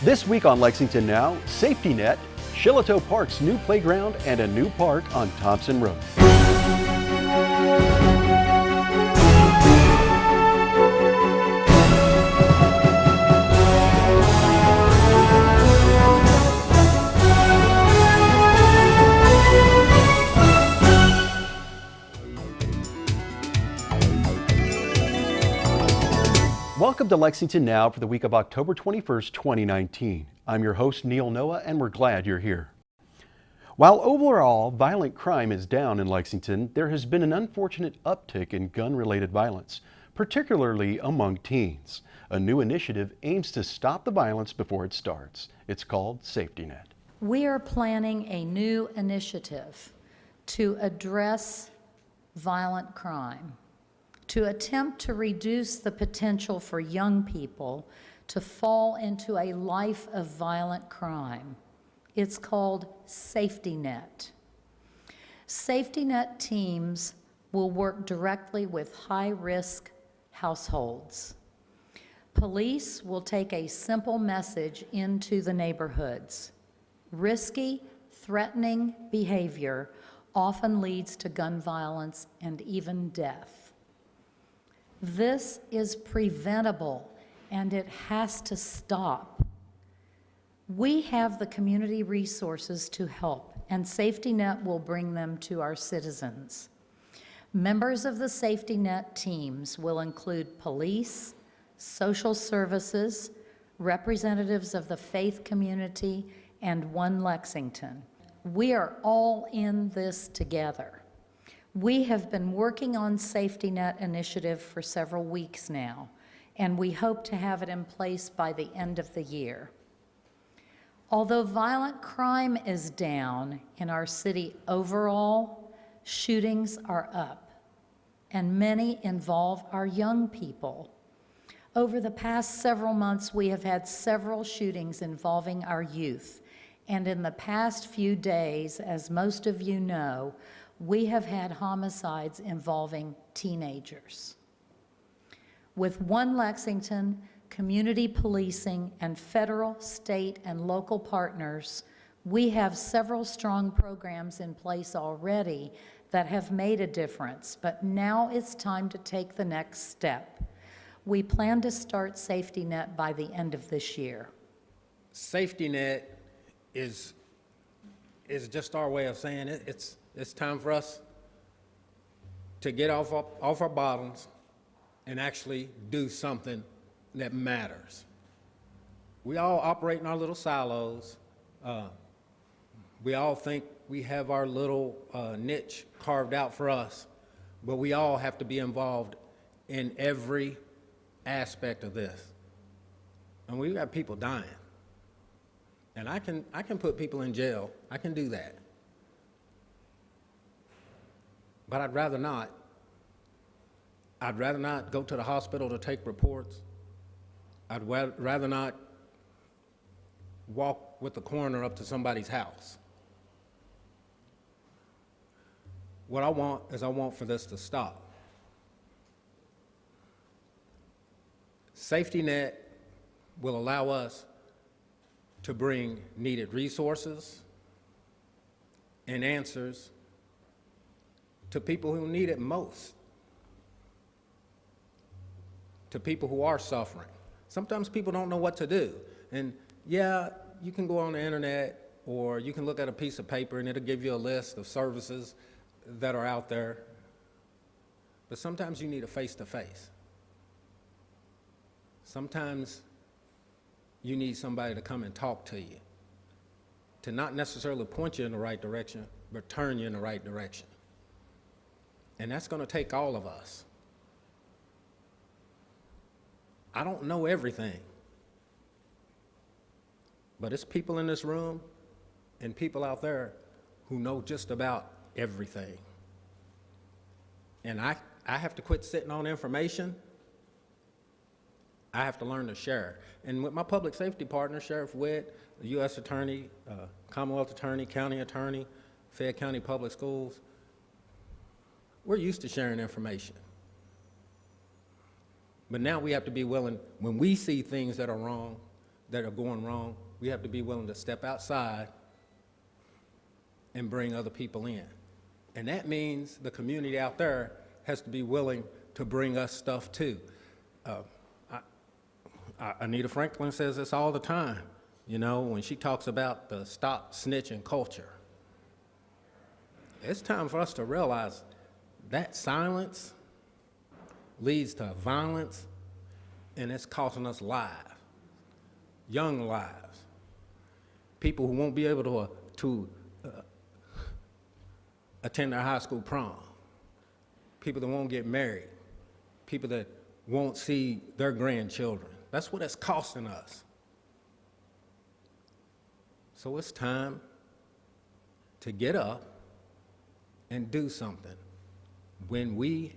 This week on Lexington Now, Safety Net, Shillito Park's new playground, and a new park on Thompson Road. Welcome to Lexington Now for the week of October 21st, 2019. I'm your host, Neil Noah, and we're glad you're here. While overall violent crime is down in Lexington, there has been an unfortunate uptick in gun-related violence, particularly among teens. A new initiative aims to stop the violence before it starts. It's called Safety Net. We are planning a new initiative to address violent crime, to attempt to reduce the potential for young people to fall into a life of violent crime. It's called Safety Net. Safety Net teams will work directly with high-risk households. Police will take a simple message into the neighborhoods. Risky, threatening behavior often leads to gun violence and even death. This is preventable, and it has to stop. We have the community resources to help, and Safety Net will bring them to our citizens. Members of the Safety Net teams will include police, social services, representatives of the faith community, and One Lexington. We are all in this together. We have been working on Safety Net initiative for several weeks now, and we hope to have it in place by the end of the year. Although violent crime is down in our city overall, shootings are up, and many involve our young people. Over the past several months, we have had several shootings involving our youth, and in the past few days, as most of you know, we have had homicides involving teenagers. With One Lexington, community policing, and federal, state, and local partners, we have several strong programs in place already that have made a difference, but now it's time to take the next step. We plan to start Safety Net by the end of this year. Safety Net is just our way of saying it's time for us to get off our bottoms and actually do something that matters. We all operate in our little silos. We all think we have our little niche carved out for us, but we all have to be involved in every aspect of this. And we've got people dying. And I can put people in jail. I can do that. But I'd rather not. I'd rather not go to the hospital to take reports. I'd rather not walk with the coroner up to somebody's house. What I want for this to stop. Safety Net will allow us to bring needed resources and answers to people who need it most, to people who are suffering. Sometimes people don't know what to do. And yeah, you can go on the internet or you can look at a piece of paper and it'll give you a list of services that are out there. But sometimes you need a face-to-face. Sometimes you need somebody to come and talk to you, to not necessarily point you in the right direction, but turn you in the right direction. And that's going to take all of us. I don't know everything, but it's people in this room and people out there who know just about everything. And I have to quit sitting on information. I have to learn to share. And with my public safety partner, Sheriff Witt, the U.S. Attorney, Commonwealth Attorney, County Attorney, Fayette County Public Schools, we're used to sharing information. But now we have to be willing, when we see things that are wrong, that are going wrong, we have to be willing to step outside and bring other people in. And that means the community out there has to be willing to bring us stuff too. Anita Franklin says this all the time, you know, when she talks about the stop snitching culture. It's time for us to realize that silence leads to violence, and it's costing us lives, young lives, people who won't be able to attend their high school prom, people that won't get married, people that won't see their grandchildren. That's what it's costing us. So it's time to get up and do something. When we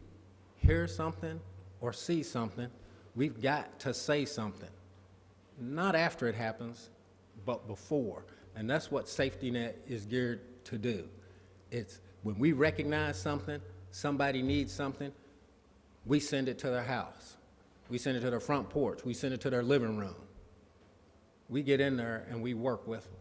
hear something or see something, we've got to say something. Not after it happens, but before. And that's what Safety Net is geared to do. It's when we recognize something, somebody needs something, we send it to their house. We send it to their front porch. We send it to their living room. We get in there and we work with them.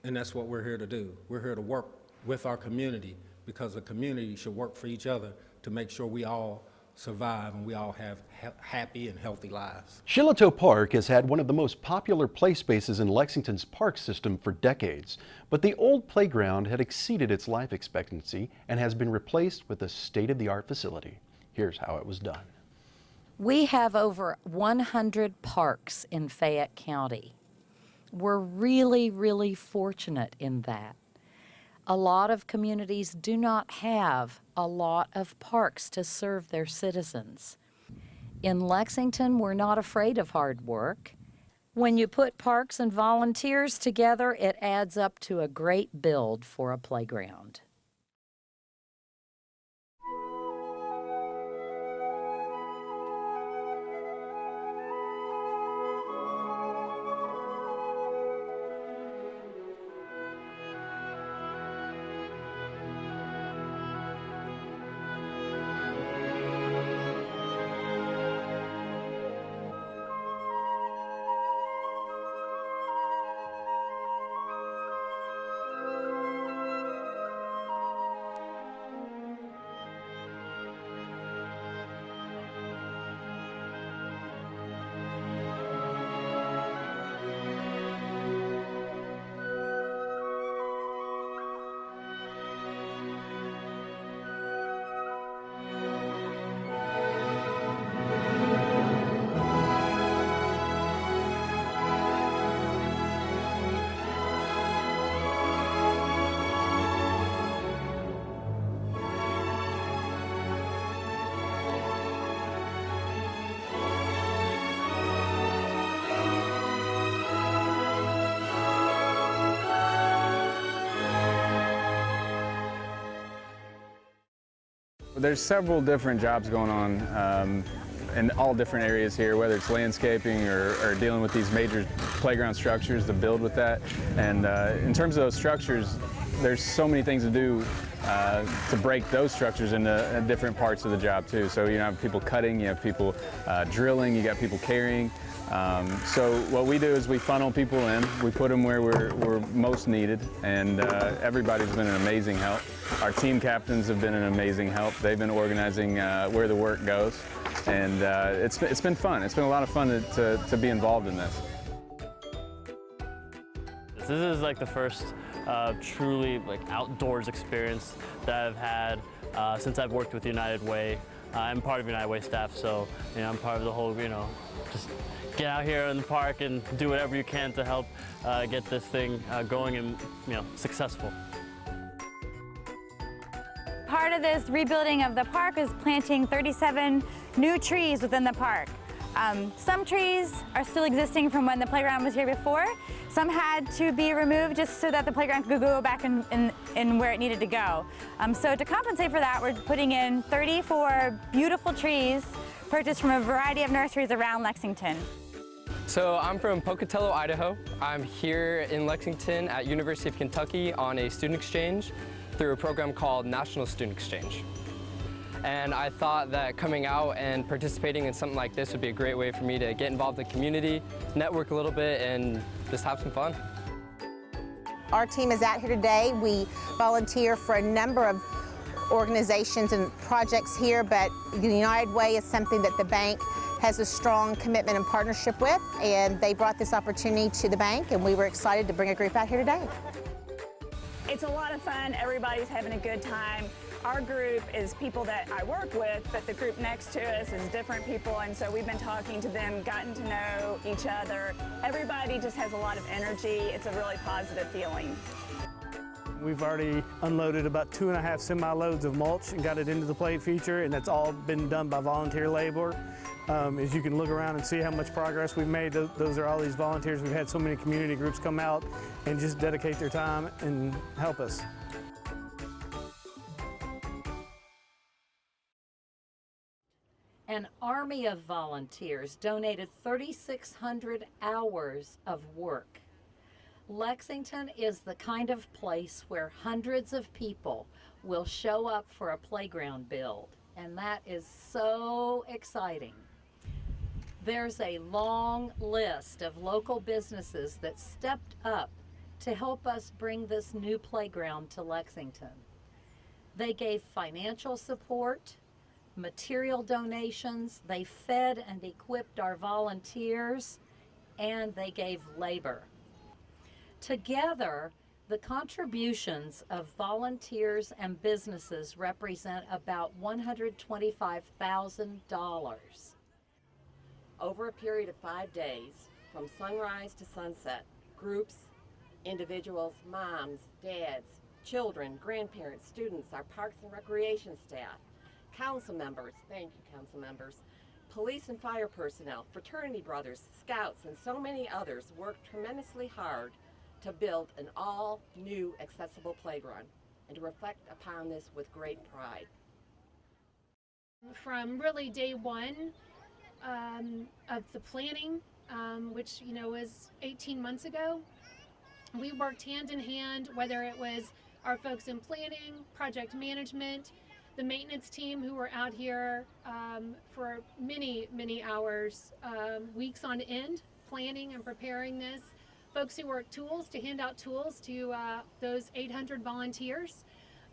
And that's what we're here to do. We're here to work with our community because the community should work for each other to make sure we all survive and we all have happy and healthy lives. Shillito Park has had one of the most popular play spaces in Lexington's park system for decades, but the old playground had exceeded its life expectancy and has been replaced with a state-of-the-art facility. Here's how it was done. We have over 100 parks in Fayette County. We're really, really fortunate in that. A lot of communities do not have a lot of parks to serve their citizens. In Lexington, we're not afraid of hard work. When you put parks and volunteers together, it adds up to a great build for a playground. There's several different jobs going on in all different areas here, whether it's landscaping or dealing with these major playground structures to build with that. And in terms of those structures, there's so many things to do to break those structures into different parts of the job too. So you have people cutting, you have people drilling, you got people carrying. So what we do is we funnel people in, we put them where we're most needed, and everybody's been an amazing help. Our team captains have been an amazing help. They've been organizing where the work goes, and it's been fun. It's been a lot of fun to be involved in this. This is like the first truly outdoors experience that I've had since I've worked with United Way. I'm part of United Way staff, so I'm part of the whole, just get out here in the park and do whatever you can to help get this thing going and successful. Part of this rebuilding of the park is planting 37 new trees within the park. Some trees are still existing from when the playground was here before. Some had to be removed just so that the playground could go back in where it needed to go. So to compensate for that, we're putting in 34 beautiful trees purchased from a variety of nurseries around Lexington. So I'm from Pocatello, Idaho. I'm here in Lexington at University of Kentucky on a student exchange through a program called National Student Exchange. and I thought that coming out and participating in something like this would be a great way for me to get involved in the community, network a little bit, and just have some fun. Our team is out here today. We volunteer for a number of organizations and projects here, but the United Way is something that the bank has a strong commitment and partnership with, and they brought this opportunity to the bank, and we were excited to bring a group out here today. It's a lot of fun. Everybody's having a good time. Our group is people that I work with, but the group next to us is different people, and so we've been talking to them, gotten to know each other. Everybody just has a lot of energy. It's a really positive feeling. We've already unloaded about 2.5 semi-loads of mulch and got it into the plate feature, and that's all been done by volunteer labor. As you can look around and see how much progress we've made, those are all these volunteers. We've had so many community groups come out and just dedicate their time and help us. An army of volunteers donated 3,600 hours of work. Lexington is the kind of place where hundreds of people will show up for a playground build, and that is so exciting. There's a long list of local businesses that stepped up to help us bring this new playground to Lexington. They gave financial support, material donations, they fed and equipped our volunteers, and they gave labor. Together, the contributions of volunteers and businesses represent about $125,000. Over a period of 5 days, from sunrise to sunset, groups, individuals, moms, dads, children, grandparents, students, our parks and recreation staff, council members, thank you council members, police and fire personnel, fraternity brothers, scouts, and so many others worked tremendously hard to build an all-new accessible playground and to reflect upon this with great pride. From really day one of the planning, which was 18 months ago, we worked hand in hand, whether it was our folks in planning, project management, the maintenance team who were out here for many, many hours, weeks on end, planning and preparing this. Folks who work tools to hand out tools to those 800 volunteers.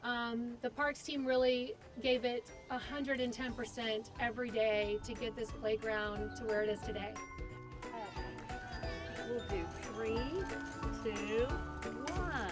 The parks team really gave it 110% every day to get this playground to where it is today. We'll do 3, 2, 1.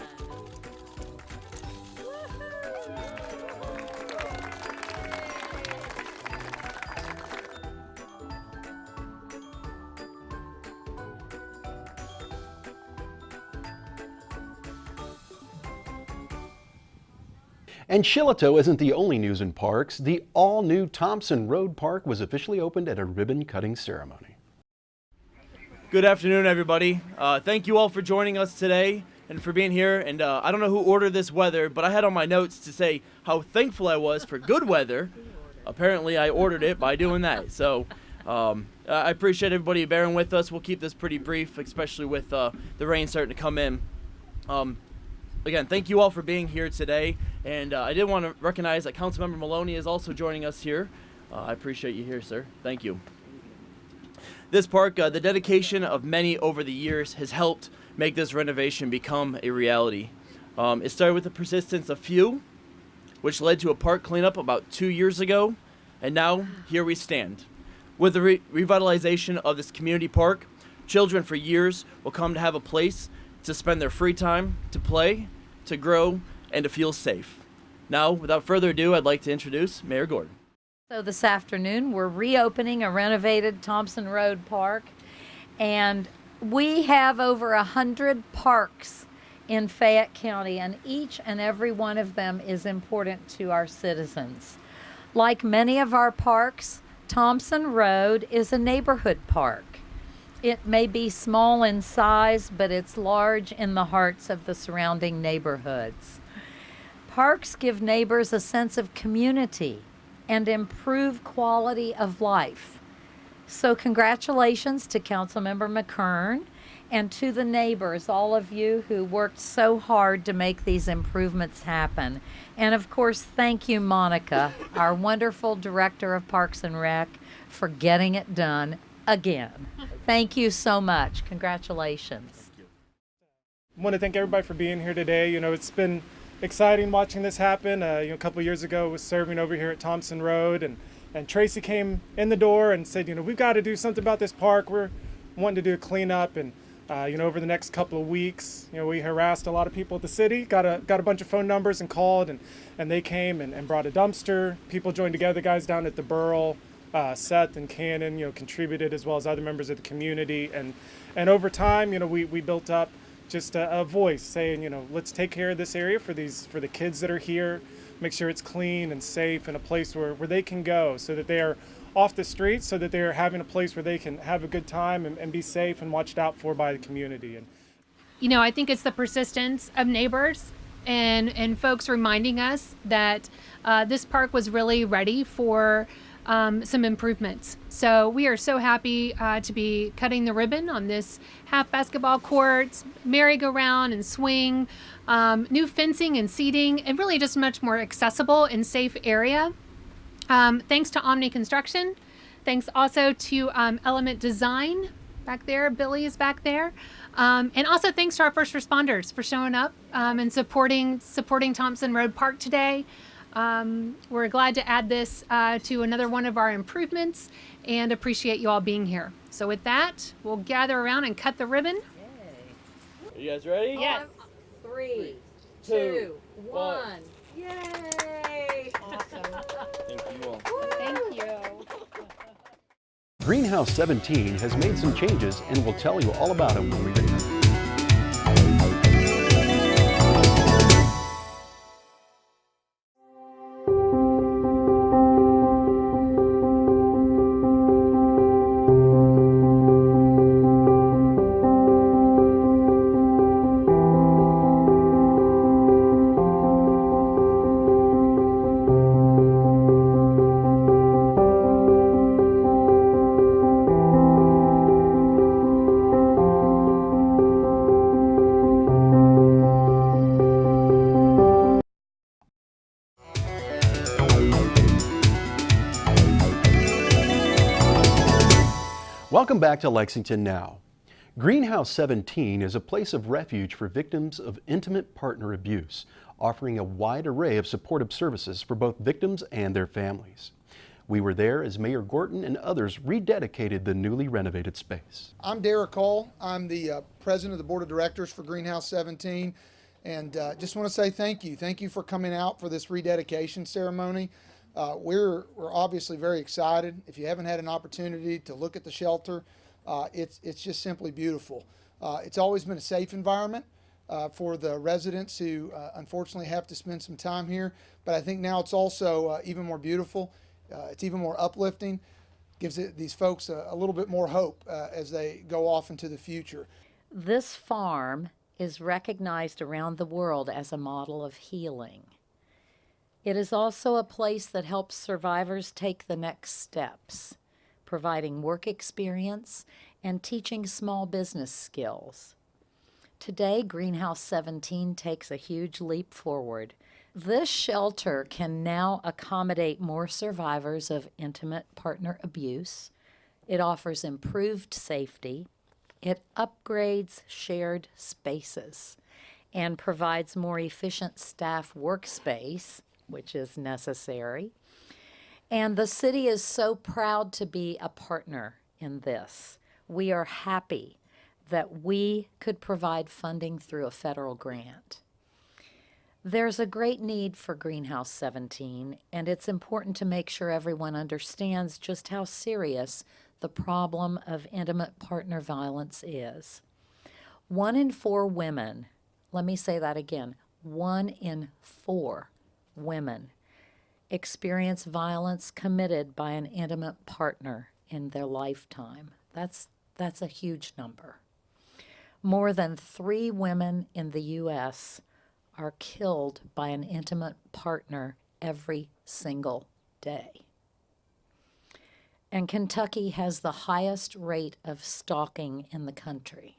And Shillito isn't the only news in parks. The all-new Thompson Rd Park was officially opened at a ribbon-cutting ceremony. Good afternoon, everybody. Thank you all for joining us today and for being here. And I don't know who ordered this weather, but I had on my notes to say how thankful I was for good weather. Apparently, I ordered it by doing that. So I appreciate everybody bearing with us. We'll keep this pretty brief, especially with the rain starting to come in. Again, thank you all for being here today, and I did want to recognize that Councilmember Maloney is also joining us here. I appreciate you here, sir. Thank you. This park, the dedication of many over the years has helped make this renovation become a reality. It started with the persistence of few, which led to a park cleanup about 2 years ago, and now here we stand. With the revitalization of this community park, children for years will come to have a place to spend their free time, to play, to grow, and to feel safe. Now, without further ado, I'd like to introduce Mayor Gordon. So this afternoon, we're reopening a renovated Thompson Rd Park, and we have over 100 parks in Fayette County, and each and every one of them is important to our citizens. Like many of our parks, Thompson Rd is a neighborhood park. It may be small in size, but it's large in the hearts of the surrounding neighborhoods. Parks give neighbors a sense of community and improve quality of life. So congratulations to Councilmember McKern And to the neighbors, all of you who worked so hard to make these improvements happen. And of course, thank you, Monica, our wonderful Director of Parks and Rec, for getting it done again. Thank you so much. Congratulations. I want to thank everybody for being here today. You know, it's been exciting watching this happen. A couple of years ago, I was serving over here at Thompson Rd, and Tracy came in the door and said, we've got to do something about this park. We're wanting to do a cleanup, and over the next couple of weeks, we harassed a lot of people at the city, got a bunch of phone numbers and called, and they came and brought a dumpster. People joined together, guys down at the Burl, Seth and Cannon, contributed, as well as other members of the community, and over time, we built up just a voice saying, let's take care of this area for the kids that are here, make sure it's clean and safe and a place where they can go so that they are off the streets, so that they're having a place where they can have a good time and be safe and watched out for by the community. I think it's the persistence of neighbors and folks reminding us that this park was really ready for some improvements. So we are so happy to be cutting the ribbon on this half basketball court, merry-go-round and swing, new fencing and seating, and really just much more accessible and safe area. Thanks to Omni Construction. Thanks also to Element Design back there. Billy is back there. And also thanks to our first responders for showing up and supporting Thompson Road Park today. We're glad to add this to another one of our improvements and appreciate you all being here. So with that, we'll gather around and cut the ribbon. Are you guys ready? Yes. 3, 2, 1. Yay! Awesome. Thank you all. Thank you. Greenhouse 17 has made some changes and we'll tell you all about them when we return. Welcome back to Lexington Now. Greenhouse 17 is a place of refuge for victims of intimate partner abuse, offering a wide array of supportive services for both victims and their families. We were there as Mayor Gorton and others rededicated the newly renovated space. I'm Derek Cole. I'm the president of the board of directors for Greenhouse 17, and just want to say thank you. Thank you for coming out for this rededication ceremony. We're obviously very excited. If you haven't had an opportunity to look at the shelter, it's just simply beautiful. It's always been a safe environment for the residents who unfortunately have to spend some time here, but I think now it's also even more beautiful. It's even more uplifting, gives these folks a little bit more hope as they go off into the future. This farm is recognized around the world as a model of healing. It is also a place that helps survivors take the next steps, providing work experience and teaching small business skills. Today, Greenhouse 17 takes a huge leap forward. This shelter can now accommodate more survivors of intimate partner abuse. It offers improved safety. It upgrades shared spaces and provides more efficient staff workspace, which is necessary. And the city is so proud to be a partner in this. We are happy that we could provide funding through a federal grant. There's a great need for Greenhouse 17, and it's important to make sure everyone understands just how serious the problem of intimate partner violence is. 1 in 4 women, let me say that again, 1 in 4 women experience violence committed by an intimate partner in their lifetime. That's a huge number. More than 3 women in the U.S. are killed by an intimate partner every single day. And Kentucky has the highest rate of stalking in the country.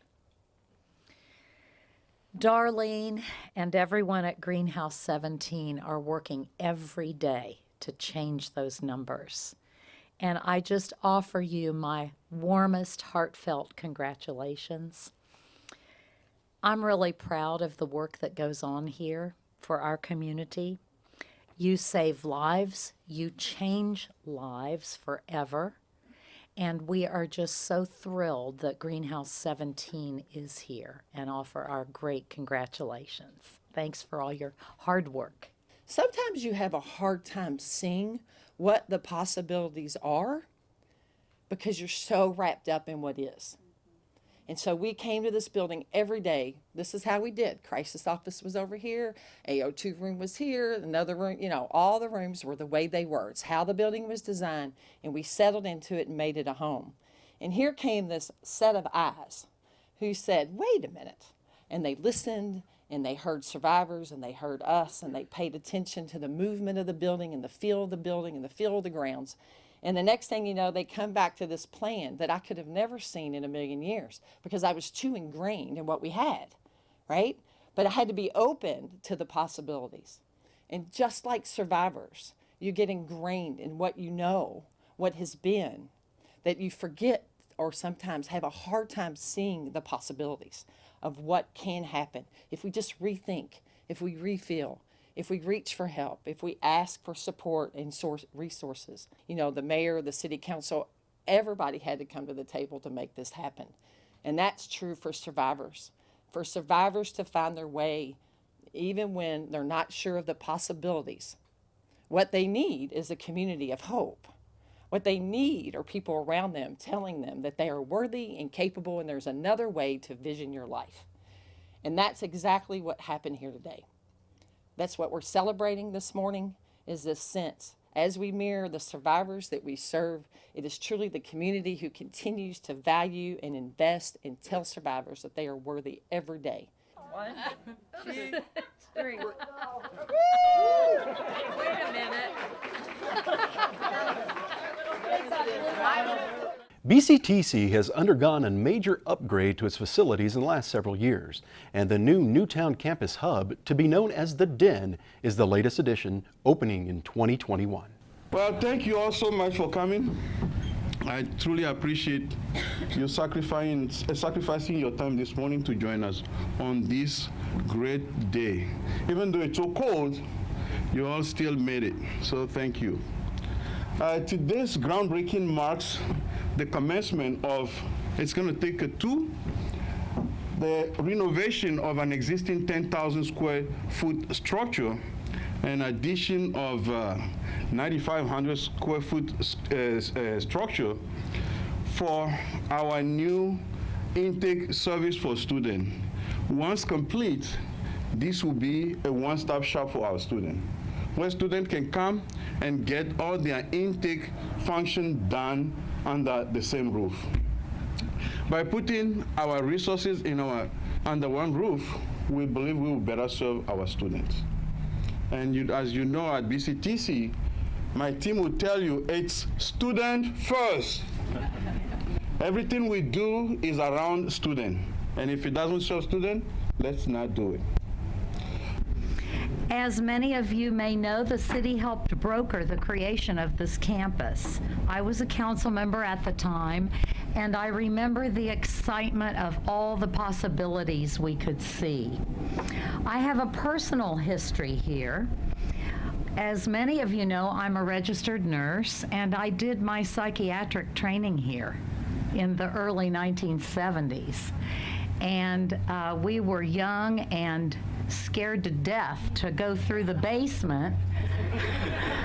Darlene and everyone at Greenhouse 17 are working every day to change those numbers. And I just offer you my warmest, heartfelt congratulations. I'm really proud of the work that goes on here for our community. You save lives, you change lives forever, and we are just so thrilled that Greenhouse 17 is here and offer our great congratulations. Thanks for all your hard work. Sometimes you have a hard time seeing what the possibilities are because you're so wrapped up in what is. And so we came to this building every day. This is how we did. Crisis office was over here. AO2 room was here. Another room, you know, all the rooms were the way they were. It's how the building was designed. And we settled into it and made it a home. And here came this set of eyes who said, wait a minute. And they listened and they heard survivors and they heard us and they paid attention to the movement of the building and the feel of the building and the feel of the grounds. And the next thing you know, they come back to this plan that I could have never seen in a million years because I was too ingrained in what we had, right? But I had to be open to the possibilities. And just like survivors, you get ingrained in what you know, what has been, that you forget or sometimes have a hard time seeing the possibilities of what can happen if we just rethink, if we refeel, if we reach for help, if we ask for support and resources. You know, the mayor, the city council, everybody had to come to the table to make this happen. And that's true for survivors. For survivors to find their way, even when they're not sure of the possibilities. What they need is a community of hope. What they need are people around them telling them that they are worthy and capable and there's another way to vision your life. And that's exactly what happened here today. That's what we're celebrating this morning, is this sense. As we mirror the survivors that we serve, it is truly the community who continues to value and invest and tell survivors that they are worthy every day. 1, 2, 3. Wait a minute. BCTC has undergone a major upgrade to its facilities in the last several years, and the new Newtown Campus Hub, to be known as The Den, is the latest addition, opening in 2021. Well, thank you all so much for coming. I truly appreciate you sacrificing your time this morning to join us on this great day. Even though it's so cold, you all still made it, so thank you. Today's groundbreaking marks the commencement of, it's going to take the renovation of an existing 10,000 square foot structure, an addition of 9,500 square foot structure for our new intake service for students. Once complete, this will be a one-stop shop for our students, where students can come and get all their intake function done under the same roof. By putting our resources under one roof, we believe we will better serve our students. And as you know, at BCTC, my team will tell you it's student first. Everything we do is around student. And if it doesn't serve student, let's not do it. As many of you may know, the city helped broker the creation of this campus. I was a council member at the time, and I remember the excitement of all the possibilities we could see. I have a personal history here. As many of you know, I'm a registered nurse, and I did my psychiatric training here in the early 1970s. And we were young and scared to death to go through the basement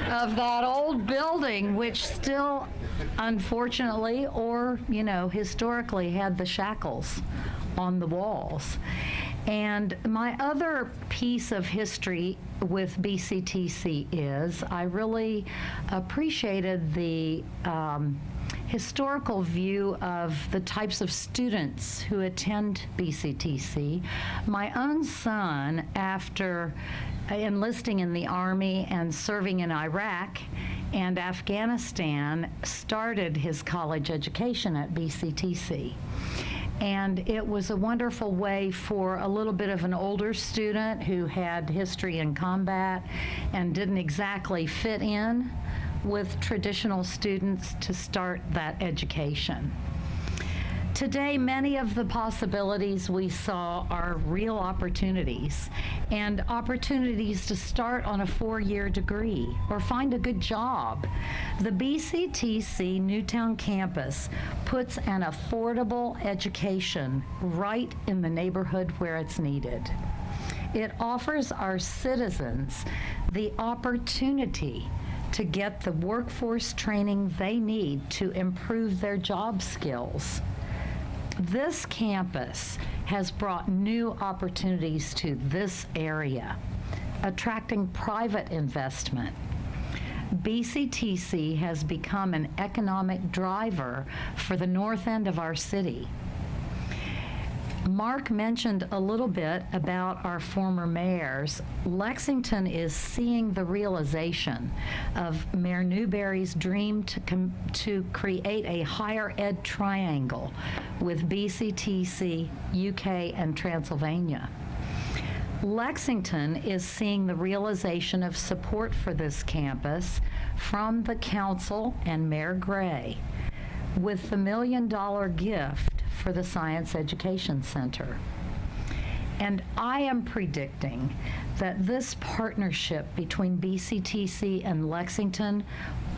of that old building, which still, unfortunately, or, you know, historically had the shackles on the walls. And my other piece of history with BCTC is I really appreciated the historical view of the types of students who attend BCTC. My own son, after enlisting in the Army and serving in Iraq and Afghanistan, started his college education at BCTC. And it was a wonderful way for a little bit of an older student who had history in combat and didn't exactly fit in with traditional students to start that education. Today, many of the possibilities we saw are real opportunities, and opportunities to start on a 4-year degree or find a good job. The BCTC Newtown campus puts an affordable education right in the neighborhood where it's needed. It offers our citizens the opportunity to get the workforce training they need to improve their job skills. This campus has brought new opportunities to this area, attracting private investment. BCTC has become an economic driver for the north end of our city. Mark mentioned a little bit about our former mayors. Lexington is seeing the realization of Mayor Newberry's dream to create a higher ed triangle with BCTC, UK, and Transylvania. Lexington is seeing the realization of support for this campus from the council and Mayor Gray with the $1 million gift for the Science Education Center. And I am predicting that this partnership between BCTC and Lexington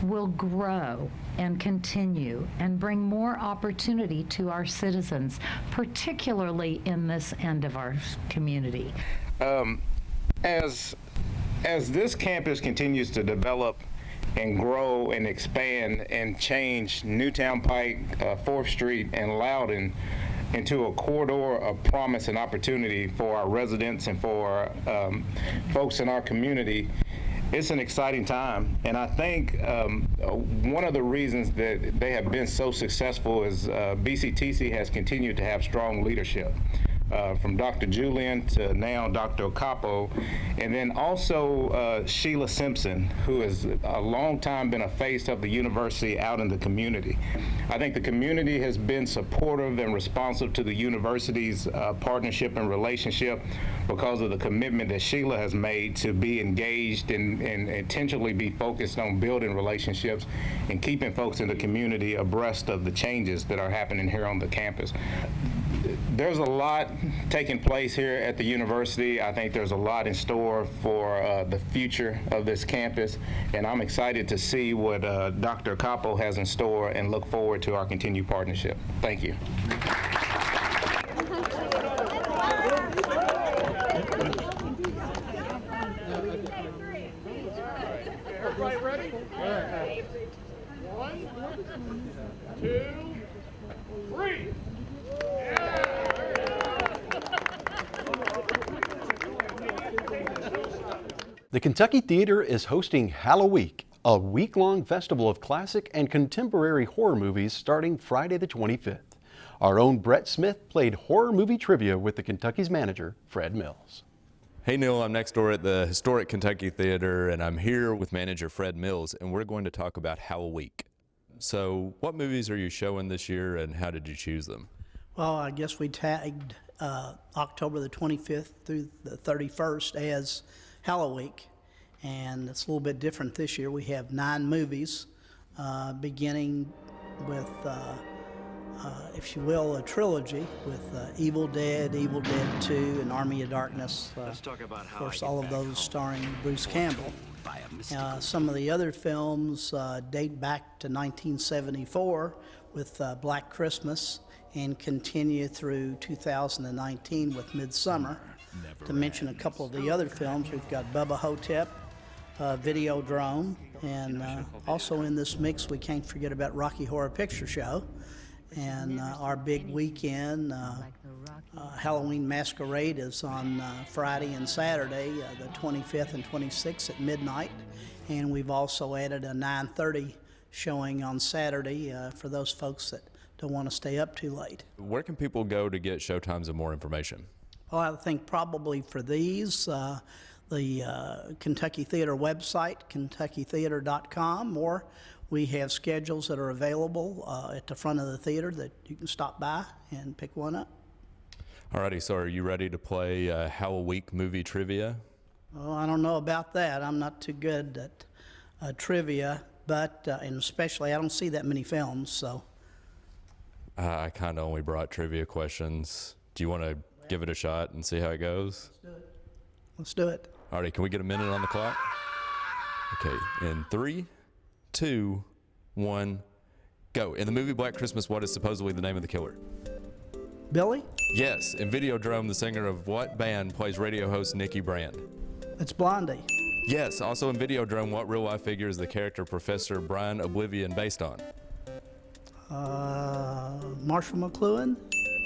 will grow and continue and bring more opportunity to our citizens, particularly in this end of our community. As this campus continues to develop and grow and expand and change Newtown Pike, 4th Street, and Loudoun into a corridor of promise and opportunity for our residents and for folks in our community, it's an exciting time. And I think one of the reasons that they have been so successful is BCTC has continued to have strong leadership. From Dr. Julian to now Dr. Ocampo, and then also Sheila Simpson, who has a long time been a face of the university out in the community. I think the community has been supportive and responsive to the university's partnership and relationship because of the commitment that Sheila has made to be engaged and intentionally be focused on building relationships and keeping folks in the community abreast of the changes that are happening here on the campus. There's a lot taking place here at the university. I think there's a lot in store for the future of this campus, and I'm excited to see what Dr. Ocampo has in store and look forward to our continued partnership. Thank you. Everybody ready? All right. 1, 2, 3. The Kentucky Theater is hosting Halloweek, a week-long festival of classic and contemporary horror movies starting Friday the 25th. Our own Brett Smith played horror movie trivia with the Kentucky's manager, Fred Mills. Hey Neil, I'm next door at the historic Kentucky Theater, and I'm here with manager Fred Mills, and we're going to talk about Halloweek. So what movies are you showing this year, and how did you choose them? Well, I guess we tagged October the 25th through the 31st as Halloweek, and it's a little bit different this year. We have 9 movies, beginning with, if you will, a trilogy with Evil Dead 2, and Army of Darkness. Let's talk about how of course, all of those starring Bruce Campbell. Some of the other films date back to 1974 with Black Christmas and continue through 2019 with Midsummer. To mention a couple of the other films, we've got Bubba Hotep, Videodrome, and also in this mix we can't forget about Rocky Horror Picture Show. And our big weekend, Halloween Masquerade, is on Friday and Saturday, the 25th and 26th at midnight. And we've also added a 9:30 showing on Saturday for those folks that don't want to stay up too late. Where can people go to get showtimes and more information? Well, I think probably for these, the Kentucky Theater website, kentuckytheater.com, or We have schedules that are available at the front of the theater that you can stop by and pick one up. Alrighty, so are you ready to play How a Week movie trivia? Oh, I don't know about that. I'm not too good at trivia, but and especially I don't see that many films, so. I kind of only brought trivia questions. Do you want to give it a shot and see how it goes? Let's do it. Let's do it. Alrighty, can we get a minute on the clock? Okay, in 3, 2, 1, go. In the movie Black Christmas, what is supposedly the name of the killer? Billy? Yes. In Videodrome, the singer of what band plays radio host Nikki Brand? It's Blondie. Yes. Also in Videodrome, what real-life figure is the character Professor Brian Oblivion based on? Marshall McLuhan?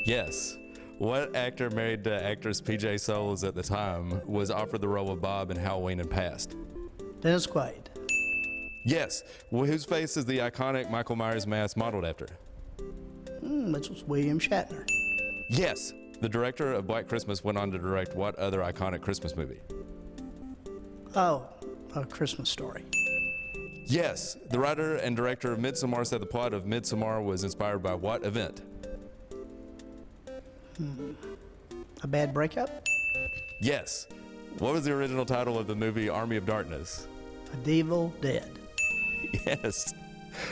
Yes. What actor married to actress PJ Soles at the time was offered the role of Bob in Halloween and passed? Dennis Quaid. Yes. Well, whose face is the iconic Michael Myers mask modeled after? This was William Shatner. Yes. The director of Black Christmas went on to direct what other iconic Christmas movie? Oh, A Christmas Story. Yes. The writer and director of Midsommar said the plot of Midsommar was inspired by what event? A Bad Breakup? Yes. What was the original title of the movie Army of Darkness? A Devil Dead. Yes.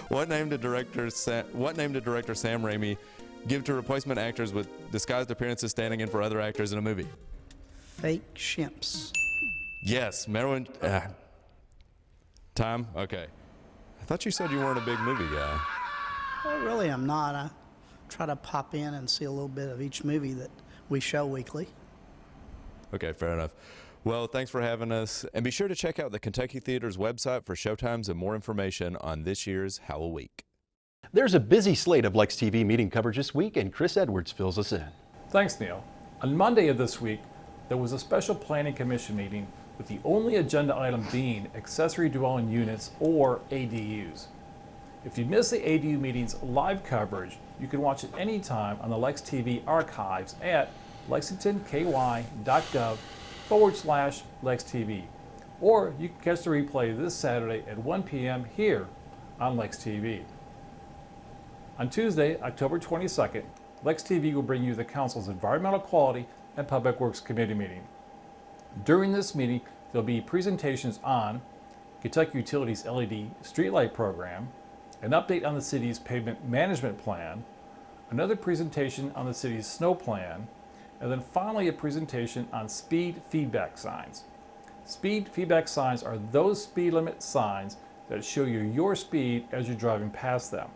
What name did director Sam Raimi give to replacement actors with disguised appearances standing in for other actors in a movie? Fake Shimps. Yes. Marilyn. Time? Okay. I thought you said you weren't a big movie guy. Well, really, I'm not. I try to pop in and see a little bit of each movie that we show weekly. Okay, fair enough. Well, thanks for having us. And be sure to check out the Kentucky Theater's website for showtimes and more information on this year's How a Week. There's a busy slate of Lex TV meeting coverage this week, and Chris Edwards fills us in. Thanks, Neil. On Monday of this week, there was a special Planning Commission meeting with the only agenda item being accessory dwelling units, or ADUs. If you missed the ADU meeting's live coverage, you can watch it anytime on the Lex TV archives at lexingtonky.gov/LexTV. Or you can catch the replay this Saturday at 1 p.m. here on Lex TV. On Tuesday, October 22nd, Lex TV will bring you the Council's Environmental Quality and Public Works Committee meeting. During this meeting, there'll be presentations on Kentucky Utilities LED streetlight program, an update on the city's pavement management plan, another presentation on the city's snow plan, and then finally a presentation on speed feedback signs. Speed feedback signs are those speed limit signs that show you your speed as you're driving past them.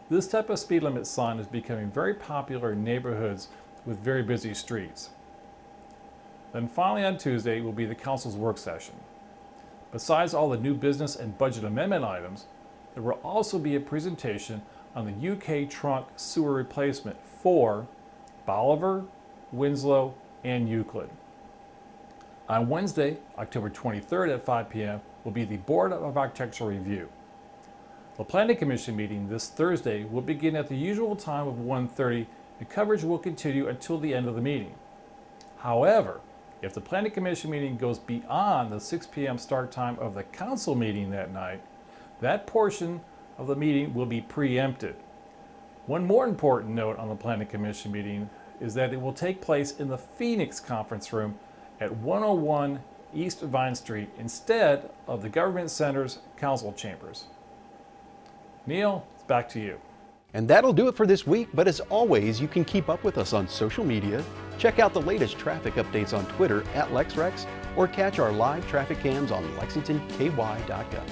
This type of speed limit sign is becoming very popular in neighborhoods with very busy streets. Then finally on Tuesday will be the Council's work session. Besides all the new business and budget amendment items, there will also be a presentation on the UK trunk sewer replacement for Bolivar, Winslow, and Euclid. On Wednesday, October 23rd at 5 p.m. will be the Board of Architectural Review. The Planning Commission meeting this Thursday will begin at the usual time of 1:30 and coverage will continue until the end of the meeting. However, if the Planning Commission meeting goes beyond the 6 p.m. start time of the Council meeting that night, that portion of the meeting will be preempted. One more important note on the Planning Commission meeting is that it will take place in the Phoenix Conference Room at 101 East Vine Street instead of the Government Center's Council Chambers. Neil, it's back to you. And that'll do it for this week, but as always, you can keep up with us on social media, check out the latest traffic updates on Twitter @LexRex, or catch our live traffic cams on lexingtonky.gov.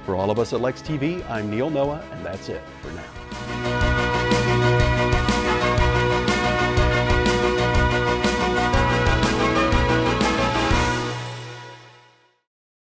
For all of us at Lex TV, I'm Neil Noah, and that's it for now.